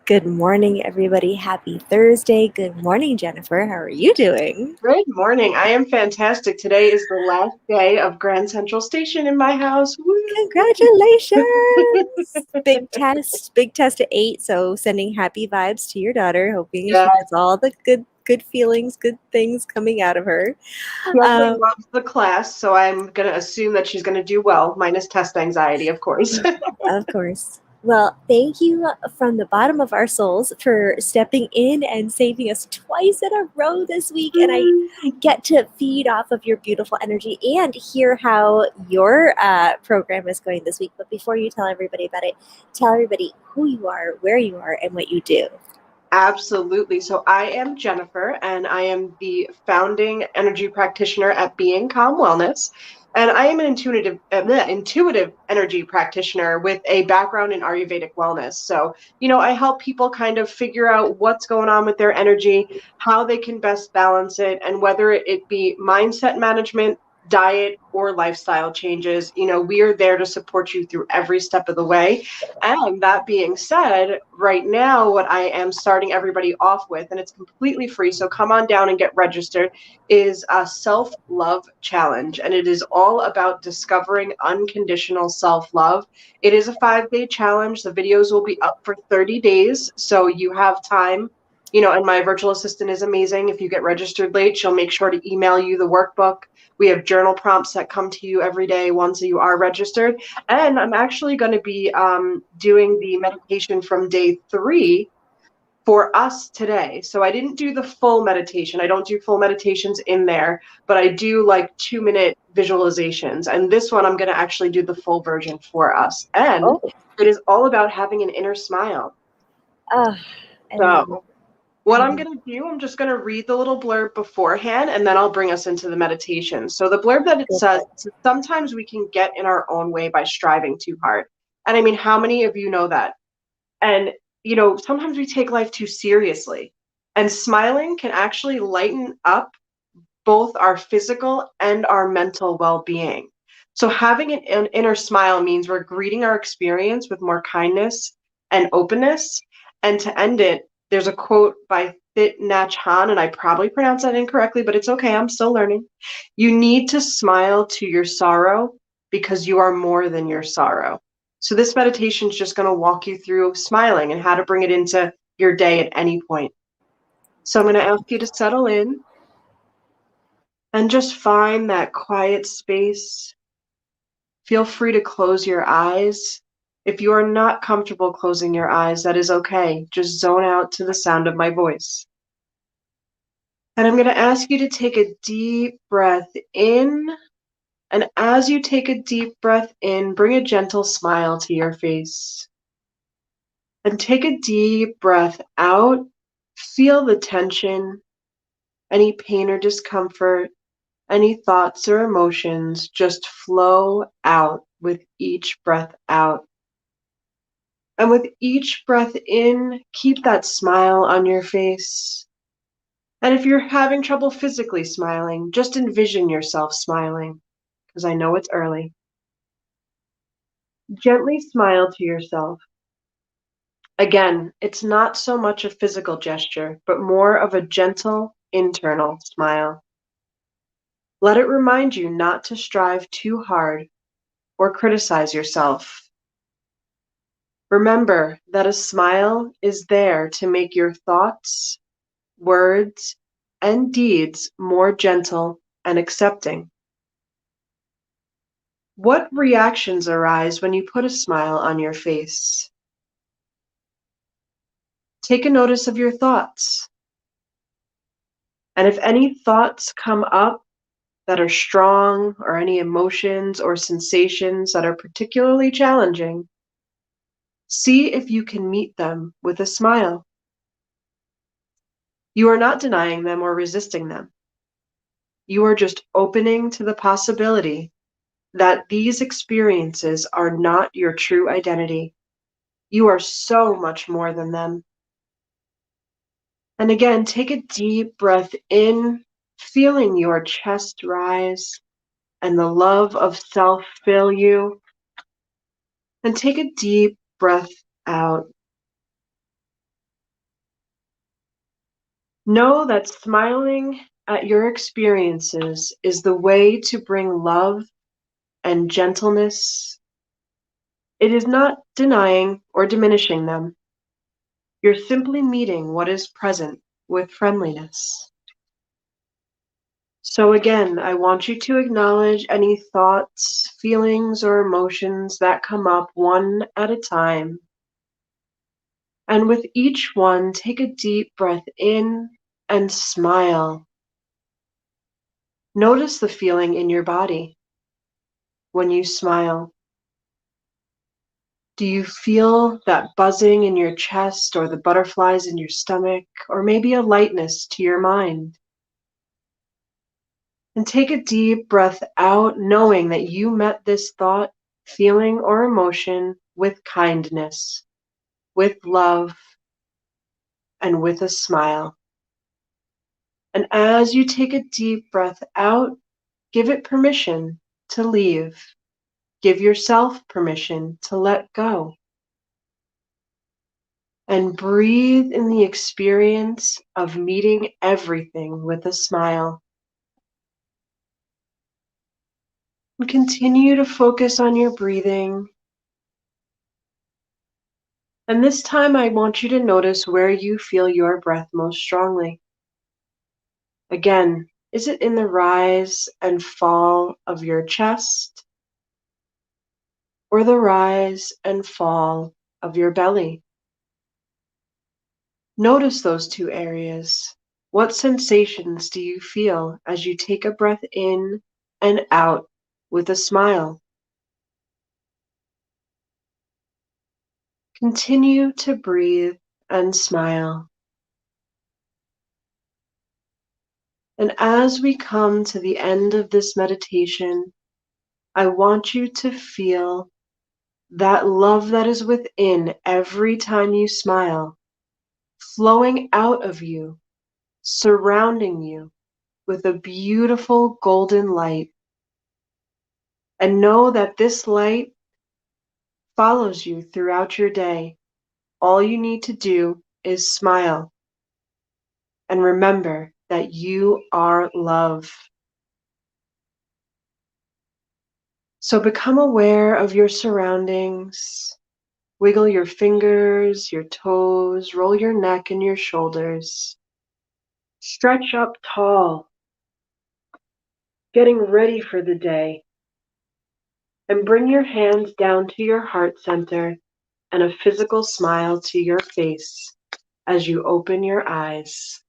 Good morning, everybody. Happy Thursday. Good morning, Jennifer. How are you doing? Good morning. I am fantastic. Today is the last day of Grand Central Station in my house. Congratulations! Big test at 8. So sending happy vibes to your daughter, hoping Yeah, she has all the good feelings, good things coming out of her. she actually Um, loves the class, so I'm going to assume that she's going to do well, minus test anxiety, of course. Of course. Well, thank you from the bottom of our souls for stepping in and saving us twice in a row this week. And I get to feed off of your beautiful energy and hear how your program is going this week. But before you tell everybody about it, tell everybody who you are, where you are, and what you do. Absolutely. So I am Jennifer, and I am the founding energy practitioner at Being Calm Wellness. And I am an intuitive energy practitioner with a background in Ayurvedic wellness. So, I help people kind of figure out what's going on with their energy, how they can best balance it, and whether it be mindset management, diet, or lifestyle changes. We are there to support you through every step of the way. And that being said, right now, what I am starting everybody off with, and it's completely free, so come on down and get registered, is a self-love challenge. And it is all about discovering unconditional self-love. It is a 5-day challenge. The videos will be up for 30 days, so you have time. And my virtual assistant is amazing. If you get registered late, she'll make sure to email you the workbook. We have journal prompts that come to you every day once you are registered. And I'm actually going to be doing the meditation from day 3 for us today. So I didn't do the full meditation. I don't do full meditations in there, but I do like 2-minute visualizations. And this one, I'm going to actually do the full version for us. And Oh, it is all about having an inner smile. ah, I love it. So what I I'm love going to do, I'm just going to read the little blurb beforehand, and then I'll bring us into the meditation. So the blurb that it it. says, sometimes we can get in our own way by striving too hard. And I mean, how many of you know that? And, sometimes we take life too seriously. And smiling can actually lighten up both our physical and our mental well-being. So having an inner smile means we're greeting our experience with more kindness and openness. And to end it, there's a quote by Thich Nhat Hanh, and I probably pronounced that incorrectly, but it's okay. I'm still learning. You need to smile to your sorrow because you are more than your sorrow. So this meditation is just going to walk you through smiling and how to bring it into your day at any point. So I'm going to ask you to settle in and just find that quiet space. Feel free to close your eyes. If you are not comfortable closing your eyes, that is okay. Just zone out to the sound of my voice. And I'm going to ask you to take a deep breath in. And as you take a deep breath in, bring a gentle smile to your face. And take a deep breath out. Feel the tension, any pain or discomfort, any thoughts or emotions just flow out with each breath out. And with each breath in, keep that smile on your face. And if you're having trouble physically smiling, just envision yourself smiling, because I know it's early. Gently smile to yourself. Again, it's not so much a physical gesture, but more of a gentle internal smile. Let it remind you not to strive too hard or criticize yourself. Remember that a smile is there to make your thoughts, words, and deeds more gentle and accepting. What reactions arise when you put a smile on your face? Take a notice of your thoughts. And if any thoughts come up that are strong, or any emotions or sensations that are particularly challenging, see if you can meet them with a smile. You are not denying them or resisting them. You are just opening to the possibility that these experiences are not your true identity. You are so much more than them. And again, take a deep breath in, feeling your chest rise and the love of self fill you. And take a deep breath out. Know that smiling at your experiences is the way to bring love and gentleness. It is not denying or diminishing them. You're simply meeting what is present with friendliness. So again, I want you to acknowledge any thoughts, feelings, or emotions that come up one at a time. And with each one, take a deep breath in and smile. Notice the feeling in your body when you smile. Do you feel that buzzing in your chest or the butterflies in your stomach, or maybe a lightness to your mind? And take a deep breath out, knowing that you met this thought, feeling, or emotion with kindness, with love, and with a smile. And as you take a deep breath out, give it permission to leave. Give yourself permission to let go. And breathe in the experience of meeting everything with a smile. And continue to focus on your breathing. And this time I want you to notice where you feel your breath most strongly. Again, is it in the rise and fall of your chest, or the rise and fall of your belly? Notice those two areas. What sensations do you feel as you take a breath in and out with a smile? Continue to breathe and smile. And as we come to the end of this meditation, I want you to feel that love that is within every time you smile, flowing out of you, surrounding you with a beautiful golden light. And know that this light follows you throughout your day. All you need to do is smile. And remember that you are love. So become aware of your surroundings. Wiggle your fingers, your toes, roll your neck and your shoulders. Stretch up tall, getting ready for the day. And bring your hands down to your heart center and a physical smile to your face as you open your eyes.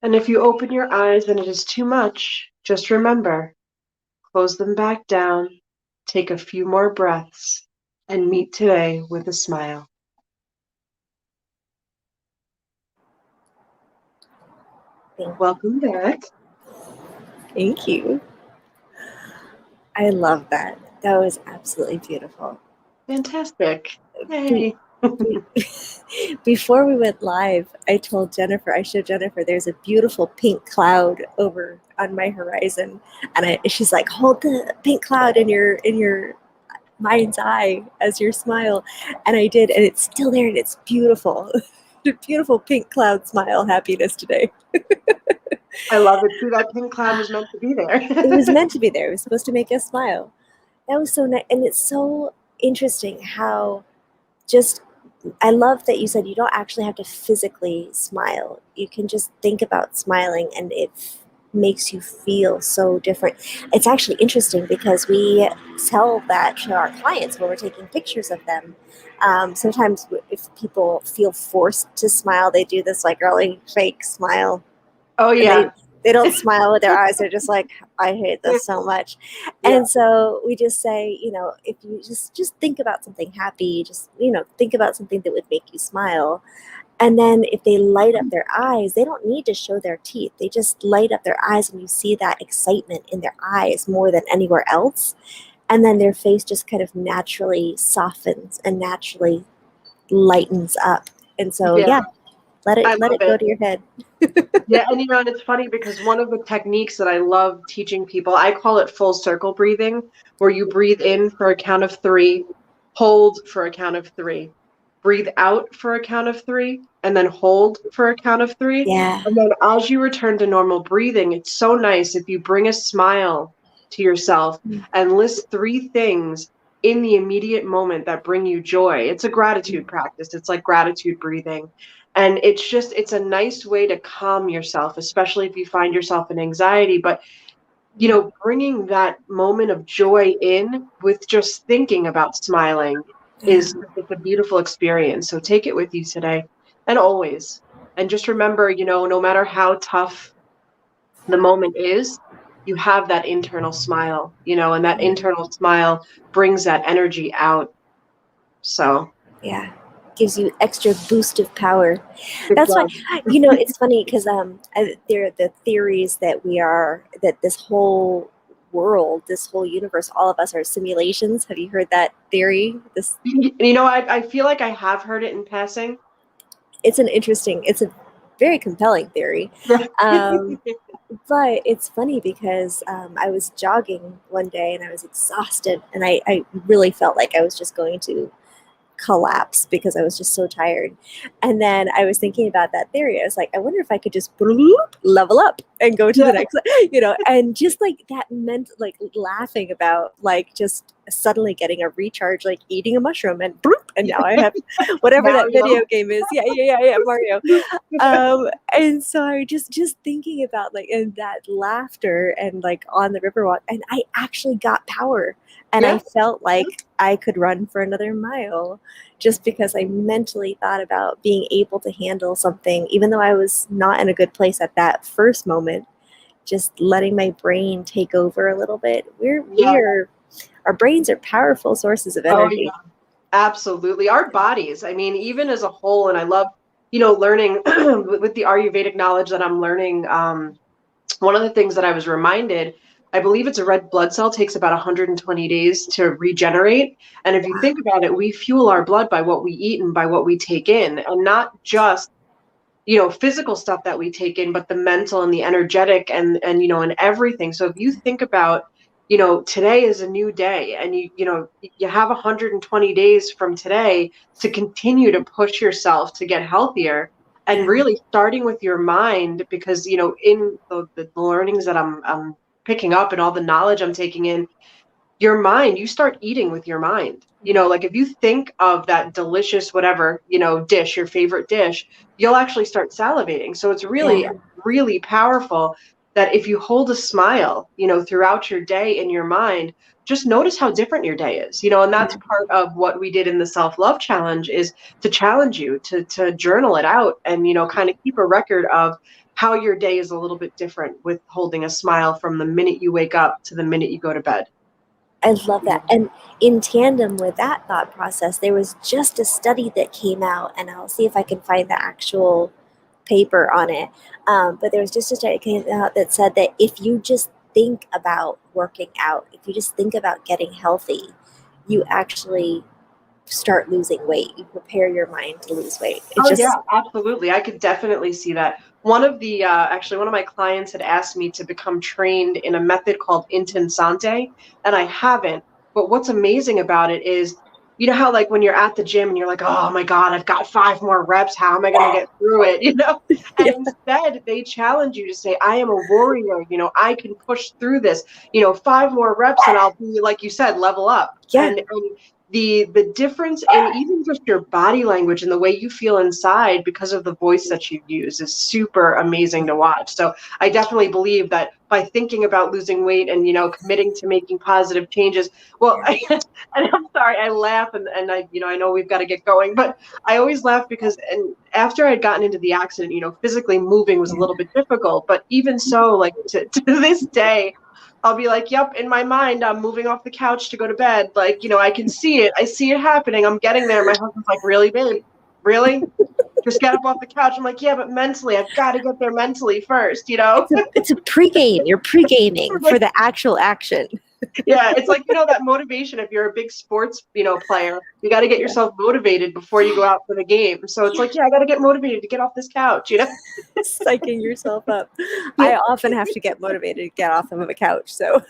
And if you open your eyes and it is too much, just remember, close them back down, take a few more breaths, and meet today with a smile. Welcome back. Thank you. I love that. That was absolutely beautiful. Fantastic. Be- Yay. Before we went live, I showed Jennifer, there's a beautiful pink cloud over on my horizon, and she's like, hold the pink cloud in your mind's eye as your smile, and I did, and it's still there, and it's beautiful, beautiful pink cloud smile happiness today. I love it too. That pink cloud was meant to be there. It was meant to be there. It was supposed to make us smile. That was so nice, and it's so interesting how just I love that you said you don't actually have to physically smile. You can just think about smiling and it makes you feel so different. It's actually interesting because we tell that to our clients when we're taking pictures of them. Sometimes if people feel forced to smile, they do this like really fake smile, Oh and yeah. they don't smile with their eyes. They're just like, I hate this so much. Yeah. And so we just say, if you just think about something happy, just, think about something that would make you smile. And then if they light up their eyes, they don't need to show their teeth. They just light up their eyes and you see that excitement in their eyes more than anywhere else. And then their face just kind of naturally softens and naturally lightens up. And so, Yeah. let I it love go it. to your head. Yeah, and and it's funny because one of the techniques that I love teaching people, I call it full circle breathing, where you breathe in for a count of 3, hold for a count of 3, breathe out for a count of 3, and then hold for a count of 3. Yeah. And then as you return to normal breathing, it's so nice if you bring a smile to yourself and list 3 things in the immediate moment that bring you joy. It's a gratitude practice. It's like gratitude breathing. And it's a nice way to calm yourself, especially if you find yourself in anxiety. But, bringing that moment of joy in with just thinking about smiling it's a beautiful experience. So take it with you today and always. And just remember, no matter how tough the moment is, you have that internal smile, and that internal smile brings that energy out. So Yeah, gives you extra boost of power. it That's why, does. it's funny because there are the theories that this whole world, this whole universe, all of us are simulations. Have you heard that theory? I feel like I have heard it in passing. It's a very compelling theory. But it's funny because I was jogging one day and I was exhausted and I really felt like I was just going to collapse because I was just so tired. And then I was thinking about that theory. I was like, I wonder if I could just level up and go to the next, and just like that meant like laughing about like just suddenly getting a recharge, like eating a mushroom and now I have whatever that video game is. Yeah, Mario. And so I just thinking about like and that laughter and like on the Riverwalk, and I actually got power. And I felt like I could run for another mile just because I mentally thought about being able to handle something, even though I was not in a good place at that first moment, just letting my brain take over a little bit. Our brains are powerful sources of energy. Oh, yeah. Absolutely. Our bodies, I mean, even as a whole, and I love, learning with the Ayurvedic knowledge that I'm learning. One of the things that I was reminded, I believe it's a red blood cell takes about 120 days to regenerate. And if you think about it, we fuel our blood by what we eat and by what we take in, and not just, physical stuff that we take in, but the mental and the energetic and everything. So if you think about, today is a new day and you have 120 days from today to continue to push yourself to get healthier. And really starting with your mind, because in the learnings that I'm picking up and all the knowledge I'm taking in, your mind, you start eating with your mind. Like if you think of that delicious whatever, dish, your favorite dish, you'll actually start salivating. So it's really, really powerful that if you hold a smile, throughout your day in your mind, just notice how different your day is, and that's part of what we did in the self-love challenge, is to challenge you to journal it out and, kind of keep a record of how your day is a little bit different with holding a smile from the minute you wake up to the minute you go to bed. I love that. And in tandem with that thought process, there was just a study that came out, and I'll see if I can find the actual paper on it. But there was just a study that came out that said that if you just think about working out, if you just think about getting healthy, you actually start losing weight. You prepare your mind to lose weight. Yeah, absolutely. I could definitely see that. One of my clients had asked me to become trained in a method called Intensante, and I haven't. But what's amazing about it is, how like when you're at the gym and you're like, oh my God, I've got 5 more reps. How am I going to get through it? And instead they challenge you to say, I am a warrior. I can push through this, 5 more reps and I'll be, like you said, level up. And the difference in even just your body language and the way you feel inside because of the voice that you use is super amazing to watch. So I definitely believe that by thinking about losing weight and, committing to making positive changes, and I'm sorry, I laugh and I know we've got to get going, but I always laugh because after I'd gotten into the accident, physically moving was a little bit difficult, but even so, like to this day, I'll be like, yep, in my mind, I'm moving off the couch to go to bed. Like, I can see it. I see it happening. I'm getting there. My husband's like, really, babe? Really? Just get up off the couch. I'm like, yeah, but mentally, I've got to get there mentally first, It's a pregame. You're pregaming for the actual action. Yeah, it's like, that motivation. If you're a big sports, player, you got to get yourself motivated before you go out for the game. So it's like, yeah, I got to get motivated to get off this couch, Psyching yourself up. I often have to get motivated to get off of a couch. So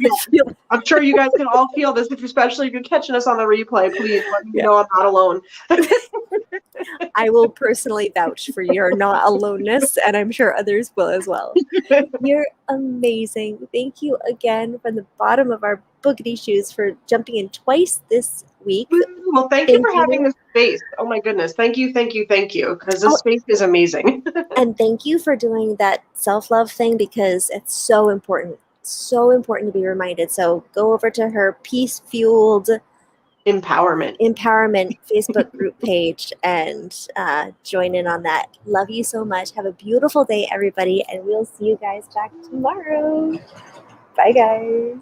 I'm sure you guys can all feel this, especially if you're catching us on the replay. Please let me know I'm not alone. I will personally vouch for your not aloneness, and I'm sure others will as well. You're amazing. Thank you again from the bottom of our boogity shoes for jumping in twice this week. Well, thank you Thank for having you. this space. Oh my goodness. Thank you, thank you, thank you. Because this Oh, space is amazing. and thank you for doing that self-love thing because it's so important. So important to be reminded. So go over to her peace-fueled Empowerment. empowerment Facebook group page and join in on that. Love you so much. Have a beautiful day, everybody, and we'll see you guys back tomorrow. Bye, guys.